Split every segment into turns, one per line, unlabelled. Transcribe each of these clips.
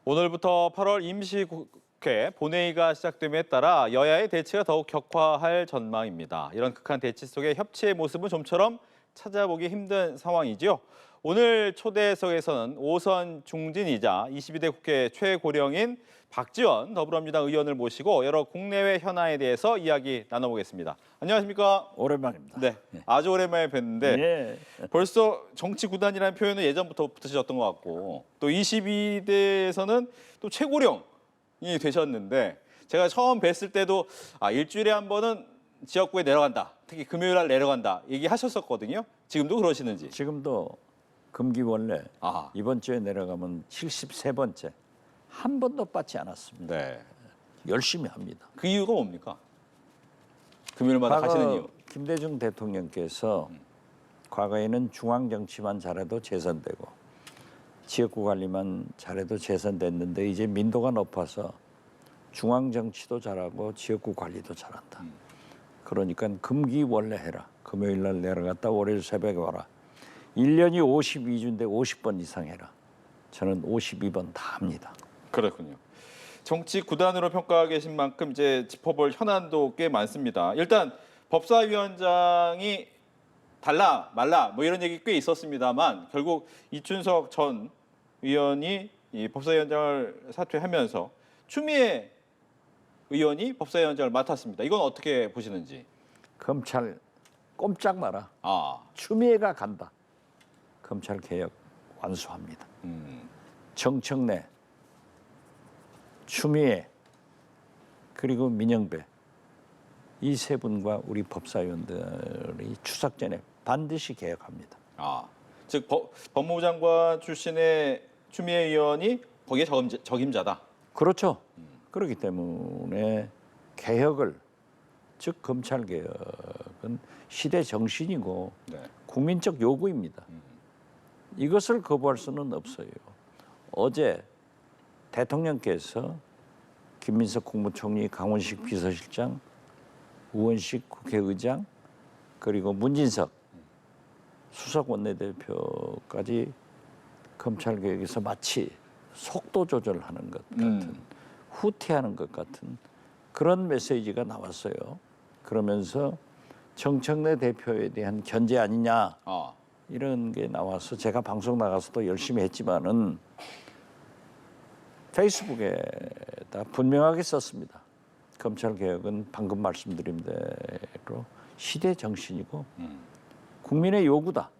오늘부터 8월 임시국회 본회의가 시작됨에 따라 여야의 대치가 더욱 격화할 전망입니다. 이런 극한 대치 속에 협치의 모습은 좀처럼 찾아보기 힘든 상황이지요. 오늘 초대석에서는 5선 중진이자 22대 국회 최고령인 박지원 더불어민주당 의원을 모시고 여러 국내외 현안에 대해서 이야기 나눠보겠습니다. 안녕하십니까?
오랜만입니다.
네, 아주 오랜만에 뵀는데
예.
벌써 정치 구단이라는 표현은 예전부터 붙으셨던 것 같고 또 22대에서는 또 최고령이 되셨는데 제가 처음 뵀을 때도 일주일에 한 번은 지역구에 내려간다. 특히 금요일 날 내려간다. 얘기하셨었거든요. 지금도 그러시는지.
지금도 금기원래 이번 주에 내려가면 73번째. 한 번도 빠지 않았습니다.
네.
열심히 합니다.
그 이유가 뭡니까? 금요일마다 가시는 이유.
김대중 대통령께서 과거에는 중앙 정치만 잘해도 재선되고 지역구 관리만 잘해도 재선됐는데 이제 민도가 높아서 중앙 정치도 잘하고 지역구 관리도 잘한다. 그러니까 금기원래 해라. 금요일 날 내려갔다 월요일 새벽에 와라. 1년이 52주인데 50번 이상 해라. 저는 52번 다 합니다.
그렇군요. 정치 구단으로 평가하 계신 만큼 이제 짚어볼 현안도 꽤 많습니다. 일단 법사위원장이 달라 말라 뭐 이런 얘기 꽤 있었습니다만 결국 이춘석 전 의원이 이 법사위원장을 사퇴하면서 추미애 의원이 법사위원장을 맡았습니다. 이건 어떻게 보시는지?
검찰 꼼짝 마라.
아,
추미애가 간다. 검찰 개혁 완수합니다. 정청래, 추미애, 그리고 민영배 이 세 분과 우리 법사위원들이 추석 전에 반드시 개혁합니다.
즉 법무부 장관 출신의 추미애 의원이 거기에 적임자다.
그렇죠. 그렇기 때문에 개혁을 즉 검찰 개혁은 시대 정신이고
네.
국민적 요구입니다. 이것을 거부할 수는 없어요. 어제 대통령께서 김민석 국무총리, 강원식 비서실장, 우원식 국회의장, 그리고 문진석 수석 원내대표까지 검찰개혁에서 마치 속도 조절하는 것 같은, 후퇴하는 것 같은 그런 메시지가 나왔어요. 그러면서 정청래 대표에 대한 견제 아니냐 이런 게 나와서 제가 방송 나가서도 열심히 했지만은 페이스북에다 분명하게 썼습니다. 검찰개혁은 방금 말씀드린 대로 시대 정신이고 국민의 요구다.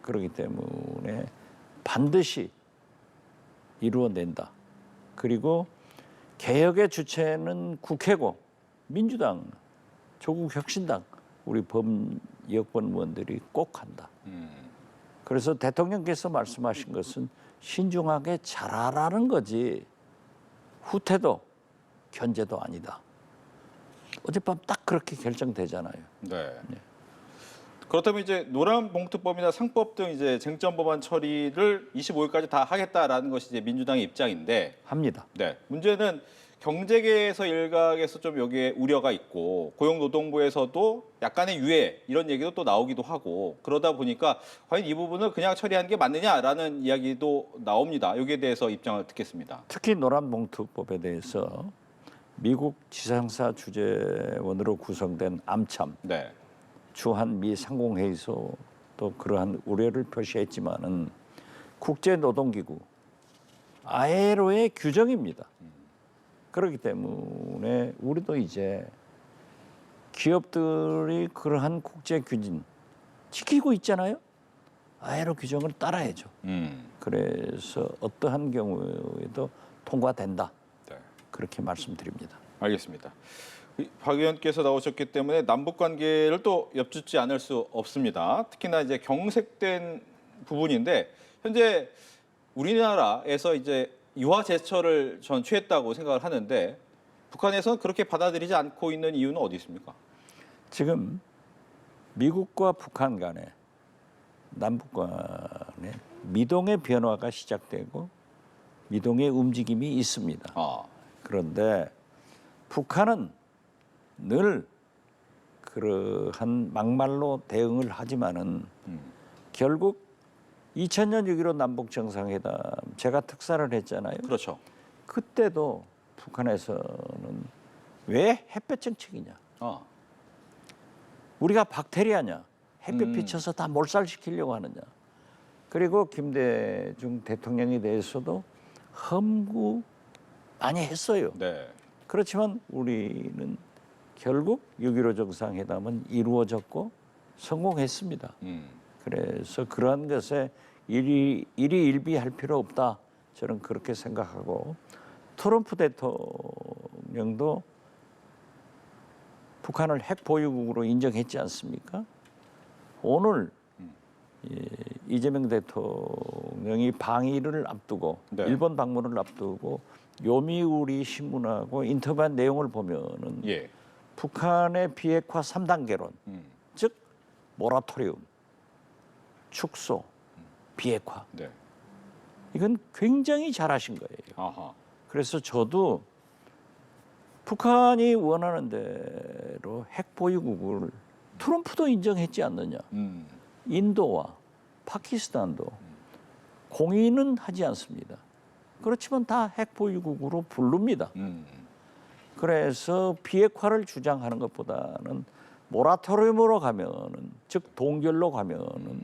그렇기 때문에 반드시 이루어낸다. 그리고 개혁의 주체는 국회고 민주당, 조국혁신당, 우리 여권 의원들이 꼭 한다. 그래서 대통령께서 말씀하신 것은 신중하게 잘하라는 거지 후퇴도 견제도 아니다. 어젯밤 딱 그렇게 결정되잖아요.
네. 그렇다면 이제 노란봉투법이나 상법 등 이제 쟁점 법안 처리를 25일까지 다 하겠다라는 것이 이제 민주당의 입장인데
합니다.
네. 문제는 경제계에서 일각에서 좀 여기에 우려가 있고 고용노동부에서도 약간의 유예 이런 얘기도 또 나오기도 하고 그러다 보니까 과연 이 부분을 그냥 처리하는 게 맞느냐라는 이야기도 나옵니다. 여기에 대해서 입장을 듣겠습니다.
특히 노란봉투법에 대해서 미국 지상사 주재원으로 구성된 암참,
네.
주한 미 상공회의소 또 그러한 우려를 표시했지만은 국제노동기구 ILO의 규정입니다. 그렇기 때문에 우리도 이제 기업들이 그러한 국제 규정 지키고 있잖아요. ILO 규정을 따라야죠. 그래서 어떠한 경우에도 통과된다.
네.
그렇게 말씀드립니다.
알겠습니다. 박 의원께서 나오셨기 때문에 남북 관계를 또 엿듣지 않을 수 없습니다. 특히나 이제 경색된 부분인데 현재 우리나라에서 이제 유화 제스처를 전 취했다고 생각을 하는데 북한에서는 그렇게 받아들이지 않고 있는 이유는 어디 있습니까?
지금 미국과 북한 간에 남북 간에 미동의 변화가 시작되고 미동의 움직임이 있습니다. 그런데 북한은 늘 그러한 막말로 대응을 하지만은 결국 2000년 6.15 남북 정상회담 제가 특사를 했잖아요.
그렇죠.
그때도 북한에서는 왜 햇볕 정책이냐?
어.
우리가 박테리아냐? 햇볕 비춰서 다 몰살시키려고 하느냐? 그리고 김대중 대통령에 대해서도 험구 많이 했어요.
네.
그렇지만 우리는 결국 6.15 정상회담은 이루어졌고 성공했습니다. 그래서 그러한 것에 일희일비할 필요 없다. 저는 그렇게 생각하고 트럼프 대통령도 북한을 핵 보유국으로 인정했지 않습니까? 오늘 이재명 대통령이 방위를 앞두고
네.
일본 방문을 앞두고 요미우리 신문하고 인터뷰한 내용을 보면은
예.
북한의 비핵화 3단계론, 즉 모라토리움, 축소, 비핵화.
네.
이건 굉장히 잘하신 거예요.
아하.
그래서 저도 북한이 원하는 대로 핵 보유국을 트럼프도 인정했지 않느냐. 인도와 파키스탄도 공인은 하지 않습니다. 그렇지만 다 핵 보유국으로 부릅니다. 그래서 비핵화를 주장하는 것보다는 모라토리움으로 가면은, 즉 동결로 가면은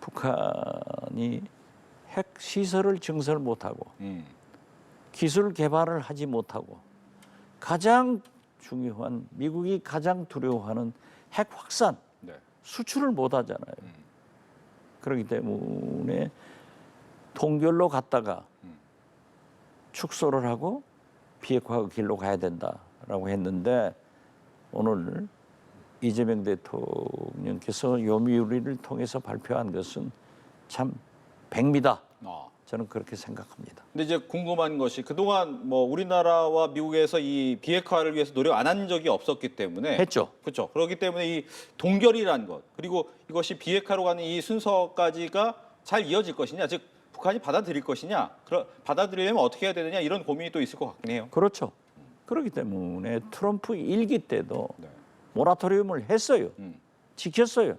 북한이 핵 시설을 증설 못하고 기술 개발을 하지 못하고 가장 중요한 미국이 가장 두려워하는 핵 확산
네.
수출을 못 하잖아요. 그렇기 때문에 동결로 갔다가 축소를 하고 비핵화 길로 가야 된다라고 했는데 오늘 이재명 대통령께서 요미우리를 통해서 발표한 것은 참 백미다.
아.
저는 그렇게 생각합니다.
근데 이제 궁금한 것이 그동안 뭐 우리나라와 미국에서 이 비핵화를 위해서 노력 안 한 적이 없었기 때문에
했죠.
그렇죠. 그렇기 때문에 이 동결이란 것 그리고 이것이 비핵화로 가는 이 순서까지가 잘 이어질 것이냐, 즉 북한이 받아들일 것이냐, 받아들이려면 어떻게 해야 되느냐 이런 고민이 또 있을 것 같긴 해요.
그렇죠. 그렇기 때문에 트럼프 일기 때도
네.
모라토리움을 했어요.
음.
지켰어요.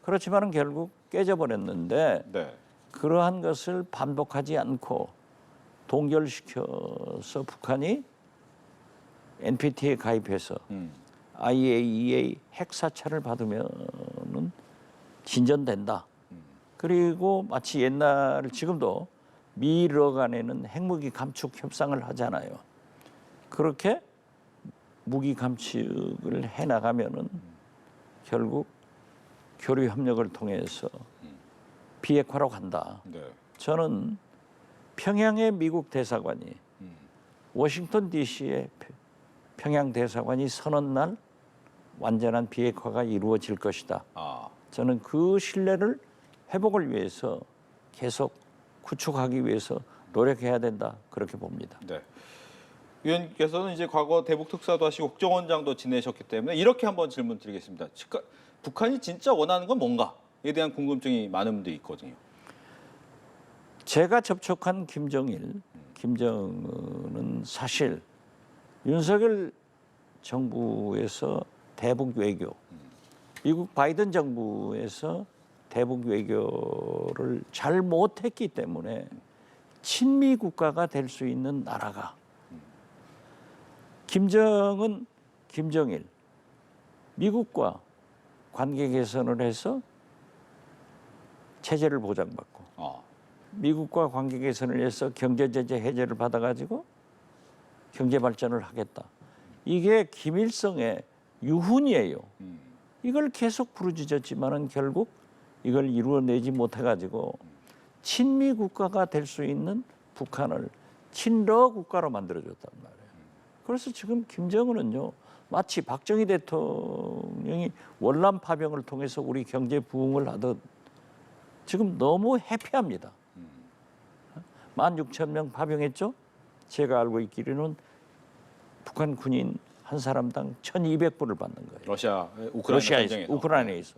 그렇지만은 결국 깨져버렸는데
네.
그러한 것을 반복하지 않고 동결시켜서 북한이 NPT에 가입해서 IAEA 핵 사찰을 받으면은 진전된다. 그리고 마치 옛날 지금도 미러 간에는 핵무기 감축 협상을 하잖아요. 그렇게 무기 감축을 해 나가면은 결국 교류 협력을 통해서 비핵화로 간다.
네.
저는 평양의 미국 대사관이 워싱턴 DC의 평양 대사관이 선언 날 완전한 비핵화가 이루어질 것이다.
아.
저는 그 신뢰를 회복을 위해서 계속 구축하기 위해서 노력해야 된다. 그렇게 봅니다.
네. 위원께서는 이제 과거 대북 특사도 하시고 국정원장도 지내셨기 때문에 이렇게 한번 질문 드리겠습니다. 북한이 진짜 원하는 건 뭔가에 대한 궁금증이 많은 분들이 있거든요.
제가 접촉한 김정은은 사실 윤석열 정부에서 대북 외교, 미국 바이든 정부에서 대북 외교를 잘 못했기 때문에 친미 국가가 될 수 있는 나라가 김정은, 김정일, 미국과 관계 개선을 해서 체제를 보장받고 미국과 관계 개선을 해서 경제 제재 해제를 받아가지고 경제 발전을 하겠다. 이게 김일성의 유훈이에요. 이걸 계속 부르짖었지만은 결국 이걸 이루어내지 못해가지고 친미 국가가 될 수 있는 북한을 친러 국가로 만들어줬단 말이에요. 그래서 지금 김정은은요 마치 박정희 대통령이 월남 파병을 통해서 우리 경제 부흥을 하듯 지금 너무 해피합니다. 16,000명 파병했죠. 제가 알고 있기로는 북한 군인 한 사람당 1,200불을 받는 거예요. 러시아에서 우크라이나에서.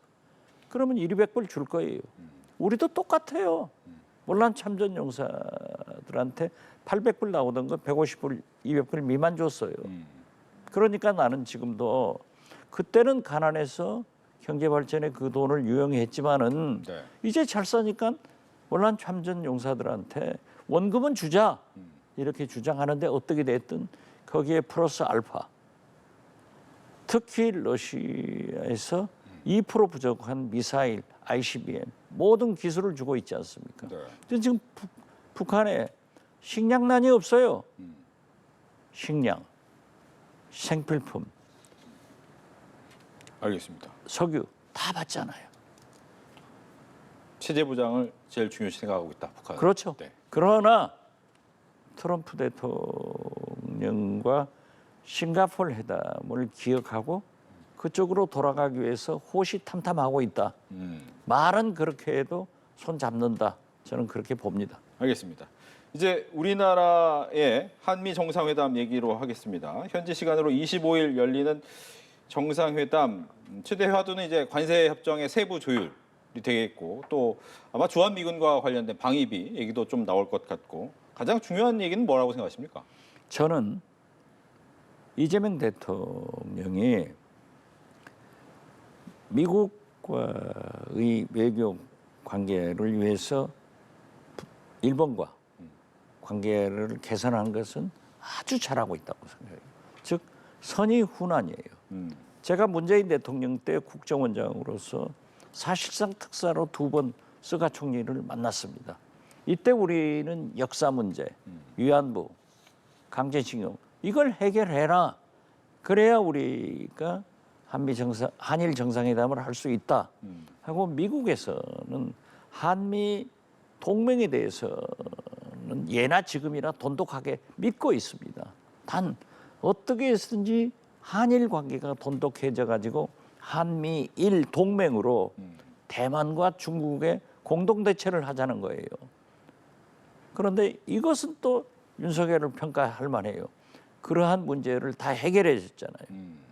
그러면 200불 줄 거예요. 우리도 똑같아요. 월남 참전 용사들한테 800불 나오던 거 150불, 200불 미만 줬어요. 그러니까 나는 지금도 그때는 가난해서 경제 발전에 그 돈을 유용했지만은
네.
이제 잘 사니까 원란 참전 용사들한테 원금은 주자 이렇게 주장하는데 어떻게 됐든 거기에 플러스 알파 특히 러시아에서 2% 부족한 미사일, ICBM 모든 기술을 주고 있지 않습니까?
네.
근데 지금 북한에 식량난이 없어요. 식량, 생필품,
알겠습니다.
석유 다 받잖아요.
체제 보장을 제일 중요시 생각하고 있다. 북한.
그렇죠.
네.
그러나 트럼프 대통령과 싱가포르 회담을 기억하고 그쪽으로 돌아가기 위해서 호시탐탐하고 있다. 말은 그렇게 해도 손 잡는다. 저는 그렇게 봅니다.
알겠습니다. 이제 우리나라의 한미 정상회담 얘기로 하겠습니다. 현지 시간으로 25일 열리는 정상회담 최대 화두는 이제 관세 협정의 세부 조율이 되겠고 또 아마 주한미군과 관련된 방위비 얘기도 좀 나올 것 같고 가장 중요한 얘기는 뭐라고 생각하십니까?
저는 이재명 대통령이 미국과의 외교 관계를 위해서 일본과 관계를 개선한 것은 아주 잘하고 있다고 생각해요. 즉 선의훈환이에요. 제가 문재인 대통령 때 국정원장으로서 사실상 특사로 2번 스가 총리를 만났습니다. 이때 우리는 역사 문제, 위안부, 강제징용 이걸 해결해라. 그래야 우리가 한일 정상회담을 할 수 있다. 하고 미국에서는 한미 동맹에 대해서는 예나 지금이나 돈독하게 믿고 있습니다. 단 어떻게 해서든지 한일 관계가 돈독해져 가지고 한미일 동맹으로 대만과 중국의 공동 대처를 하자는 거예요. 그런데 이것은 또 윤석열을 평가할 만해요. 그러한 문제를 다 해결해 줬잖아요.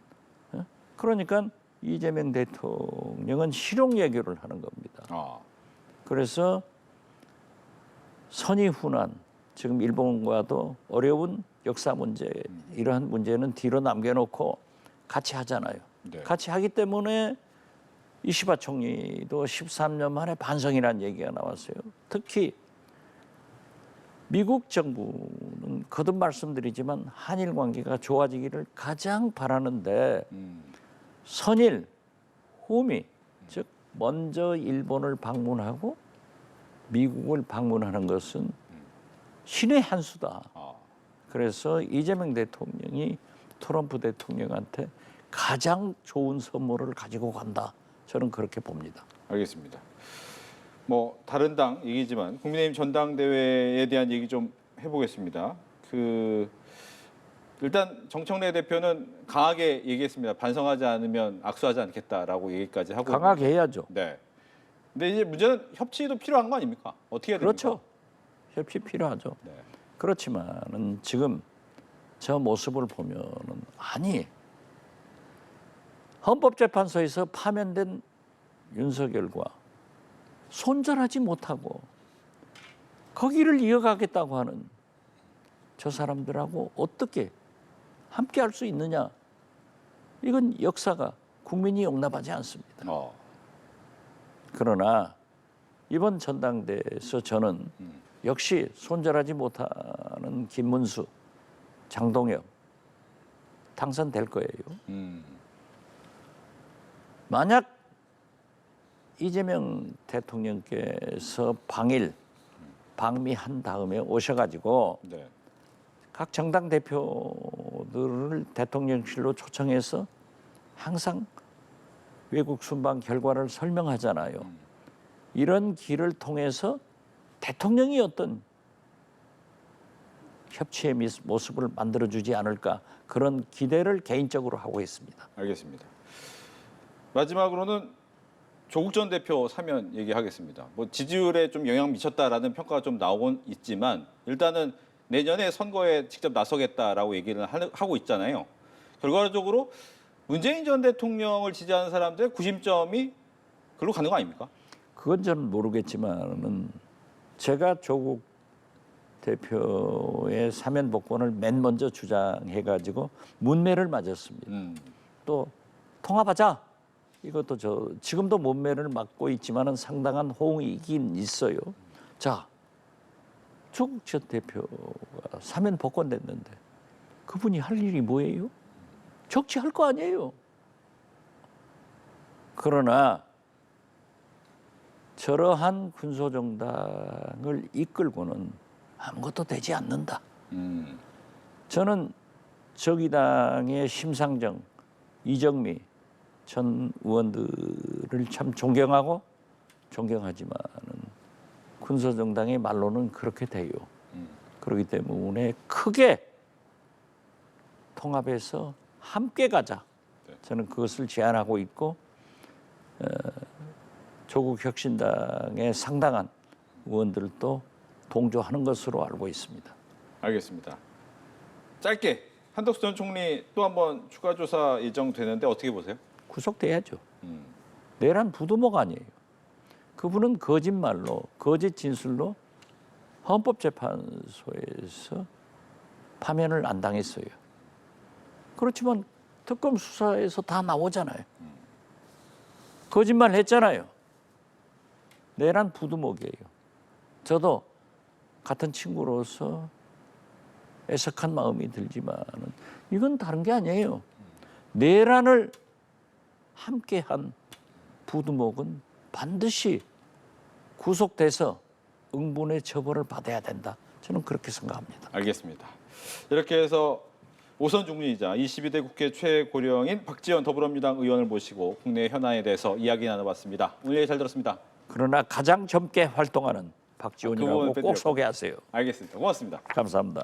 그러니까 이재명 대통령은 실용 외교를 하는 겁니다. 그래서 선의훈환, 지금 일본과도 어려운 역사 문제, 이러한 문제는 뒤로 남겨놓고 같이 하잖아요.
네.
같이 하기 때문에 이시바 총리도 13년 만에 반성이라는 얘기가 나왔어요. 특히 미국 정부는 거듭 말씀드리지만 한일 관계가 좋아지기를 가장 바라는데 선일, 후미, 즉 먼저 일본을 방문하고 미국을 방문하는 것은 신의 한 수다. 그래서 이재명 대통령이 트럼프 대통령한테 가장 좋은 선물을 가지고 간다. 저는 그렇게 봅니다.
알겠습니다. 뭐 다른 당 얘기지만 국민의힘 전당대회에 대한 얘기 좀 해보겠습니다. 일단 정청래 대표는 강하게 얘기했습니다. 반성하지 않으면 악수하지 않겠다라고 얘기까지 하고
강하게 해야죠.
네. 근데 이제 문제는 협치도 필요한 거 아닙니까? 어떻게 해야 됩니까?
그렇죠. 협치 필요하죠.
네.
그렇지만은 지금 저 모습을 보면은 아니 헌법재판소에서 파면된 윤석열과 손절하지 못하고 거기를 이어가겠다고 하는 저 사람들하고 어떻게 함께 할 수 있느냐? 이건 역사가 국민이 용납하지 않습니다. 그러나 이번 전당대회에서 저는 역시 손절하지 못하는 김문수, 장동혁 당선될 거예요. 만약 이재명 대통령께서 방미한 다음에 오셔가지고
네.
각 정당 대표들을 대통령실로 초청해서 항상 외국 순방 결과를 설명하잖아요. 이런 길을 통해서 대통령이 어떤 협치의 모습을 만들어주지 않을까 그런 기대를 개인적으로 하고 있습니다.
알겠습니다. 마지막으로는 조국 전 대표 사면 얘기하겠습니다. 뭐 지지율에 좀 영향 미쳤다라는 평가가 좀 나오곤 있지만 일단은 내년에 선거에 직접 나서겠다라고 얘기를 하고 있잖아요. 결과적으로 문재인 전 대통령을 지지하는 사람들의 구심점이 글로 가는 거 아닙니까?
그건 저는 모르겠지만은 제가 조국 대표의 사면 복권을 맨 먼저 주장해가지고 문매를 맞았습니다. 또 통합하자 이것도 지금도 몸매를 맡고 있지만은 상당한 호응이 있긴 있어요. 자, 조국 전 대표가 사면 복권됐는데 그분이 할 일이 뭐예요? 정치할 거 아니에요. 그러나 저러한 군소정당을 이끌고는 아무것도 되지 않는다. 저는 정의당의 심상정, 이정미 전 의원들을 참 존경하고 존경하지만은 군소정당의 말로는 그렇게 돼요. 그렇기 때문에 크게 통합해서 함께 가자. 저는 그것을 제안하고 있고 조국 혁신당의 상당한 의원들도 동조하는 것으로 알고 있습니다.
알겠습니다. 짧게 한덕수 전 총리 또 한번 추가 조사 예정되는데 어떻게 보세요?
구속돼야죠. 내란 부두모가 아니에요. 그분은 거짓말로 거짓 진술로 헌법재판소에서 파면을 안 당했어요. 그렇지만 특검 수사에서 다 나오잖아요. 거짓말 했잖아요. 내란 부두목이에요. 저도 같은 친구로서 애석한 마음이 들지만은 이건 다른 게 아니에요. 내란을 함께한 부두목은 반드시 구속돼서 응분의 처벌을 받아야 된다. 저는 그렇게 생각합니다.
알겠습니다. 이렇게 해서 오선 중리이자 22대 국회 최고령인 박지원 더불어민주당 의원을 모시고 국내 현안에 대해서 이야기 나눠봤습니다. 오늘 얘기 잘 들었습니다.
그러나 가장 젊게 활동하는 박지원이라고 꼭 소개하세요.
알겠습니다. 고맙습니다.
감사합니다.